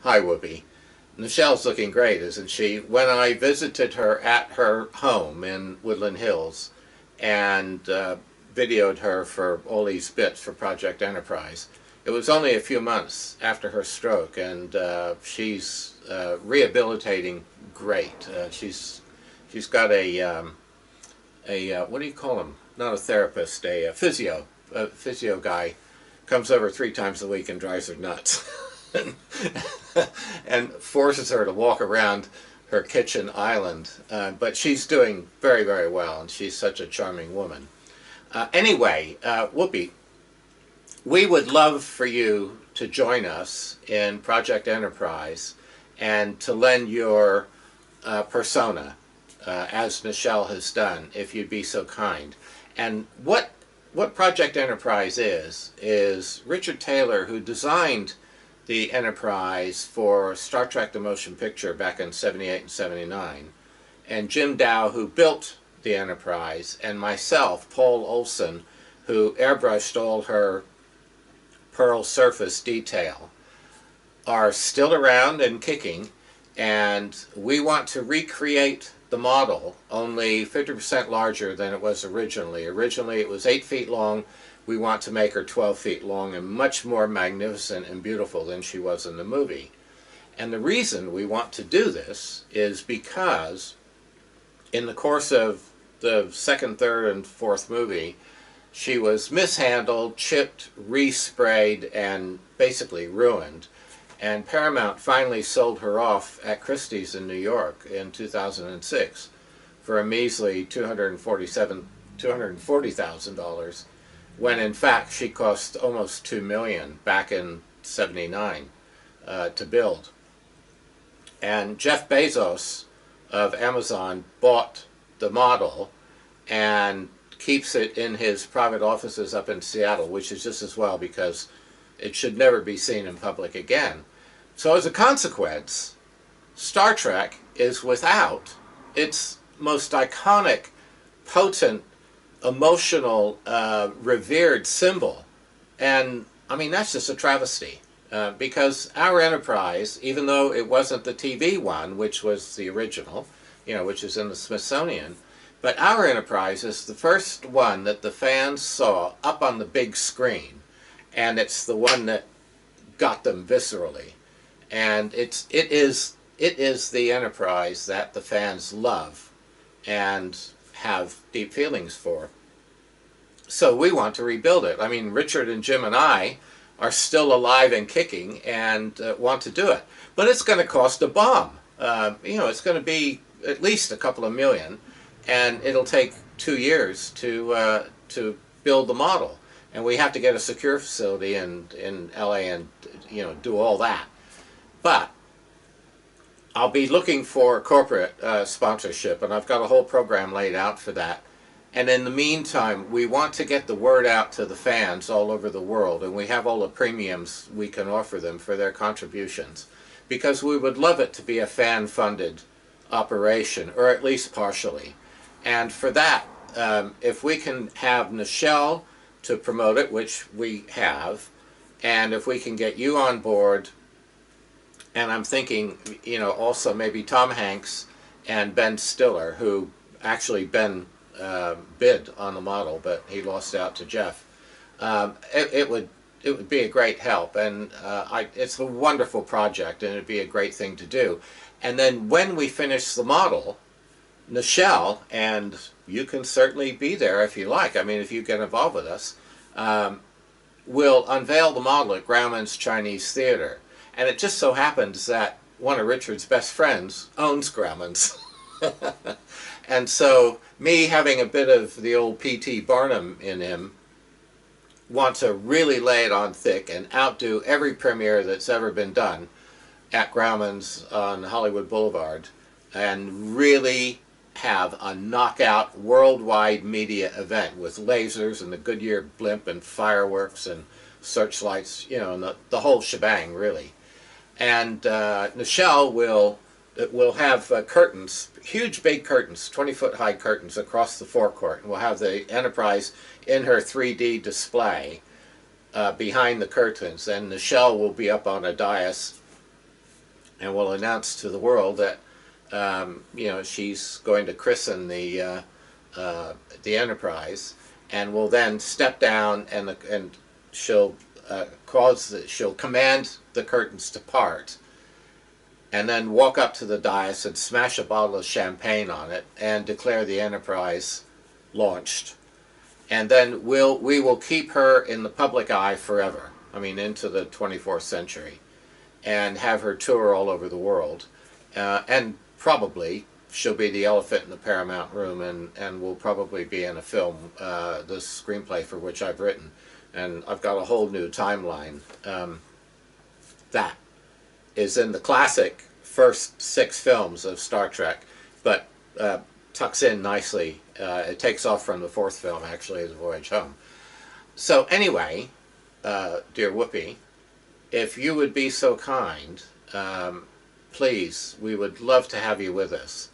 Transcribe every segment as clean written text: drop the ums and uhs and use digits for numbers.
Hi, Whoopi. Michelle's looking great, isn't she? When I visited her at her home in Woodland Hills and videoed her for all these bits for Project Enterprise, it was only a few months after her stroke, and she's rehabilitating great. She's got a what do you call him? Not a therapist, a physio. A physio guy comes over 3 times a week and drives her nuts. And forces her to walk around her kitchen island. But she's doing very, very well, and she's such a charming woman. Anyway, Whoopi, we would love for you to join us in Project Enterprise and to lend your persona, as Michelle has done, if you'd be so kind. And what Project Enterprise is Richard Taylor, who designed the Enterprise for Star Trek The Motion Picture back in 78 and 79, and Jim Dow, who built the Enterprise, and myself, Paul Olson, who airbrushed all her pearl surface detail, are still around and kicking, and we want to recreate the model, only 50% larger than it was originally. Originally it was 8 feet long. We want to make her 12 feet long and much more magnificent and beautiful than she was in the movie. And the reason we want to do this is because in the course of the second, third, and fourth movie, she was mishandled, chipped, resprayed, and basically ruined. And Paramount finally sold her off at Christie's in New York in 2006 for a measly $240,000, when in fact she cost almost $2 million back in '79 to build. And Jeff Bezos of Amazon bought the model and keeps it in his private offices up in Seattle, which is just as well because it should never be seen in public again. So as a consequence, Star Trek is without its most iconic, potent, emotional, revered symbol. And I mean, that's just a travesty, because our Enterprise, even though it wasn't the TV one, which was the original, which is in the Smithsonian, but our Enterprise is the first one that the fans saw up on the big screen, and it's the one that got them viscerally. And it is the Enterprise that the fans love and have deep feelings for. So we want to rebuild it. I mean, Richard and Jim and I are still alive and kicking and want to do it. But it's going to cost a bomb. It's going to be at least a couple of million, and it'll take 2 years to build the model. And we have to get a secure facility in LA and do all that. But I'll be looking for corporate sponsorship, and I've got a whole program laid out for that. And in the meantime, we want to get the word out to the fans all over the world, and we have all the premiums we can offer them for their contributions, because we would love it to be a fan-funded operation, or at least partially. And for that, if we can have Nichelle to promote it, which we have, and if we can get you on board, and I'm thinking, also maybe Tom Hanks and Ben Stiller, who actually Ben bid on the model, but he lost out to Jeff. It would be a great help, and it's a wonderful project, and it'd be a great thing to do. And then when we finish the model, Nichelle, and you can certainly be there if you like, I mean, if you get involved with us, will unveil the model at Grauman's Chinese Theater. And it just so happens that one of Richard's best friends owns Grauman's. And so me having a bit of the old P.T. Barnum in him, want to really lay it on thick and outdo every premiere that's ever been done at Grauman's on Hollywood Boulevard, and really have a knockout worldwide media event with lasers and the Goodyear blimp and fireworks and searchlights, and the whole shebang, really. And Nichelle will have curtains, huge big curtains, 20-foot high curtains across the forecourt, and we'll have the Enterprise in her 3D display behind the curtains, and Nichelle will be up on a dais and will announce to the world that she's going to christen the Enterprise, and will then step down, and she'll she'll command the curtains to part, and then walk up to the dais and smash a bottle of champagne on it and declare the Enterprise launched. And then we will keep her in the public eye forever. I mean, into the 24th century, and have her tour all over the world. And probably she'll be the elephant in the Paramount room, and will probably be in a film, the screenplay for which I've written. And I've got a whole new timeline that is in the classic first 6 films of Star Trek, but tucks in nicely. It takes off from the 4th film, actually, The Voyage Home. So anyway, dear Whoopi, if you would be so kind, please, we would love to have you with us.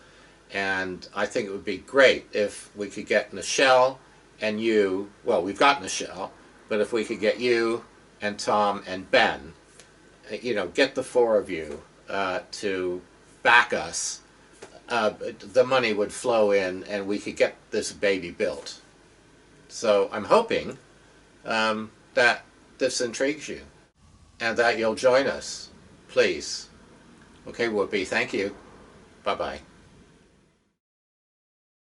And I think it would be great if we could get Nichelle and you, well, we've got Nichelle, but if we could get you and Tom and Ben, get the 4 of you to back us. The money would flow in, and we could get this baby built. So I'm hoping that this intrigues you, and that you'll join us, please. Okay, Whoopi, thank you. Bye-bye.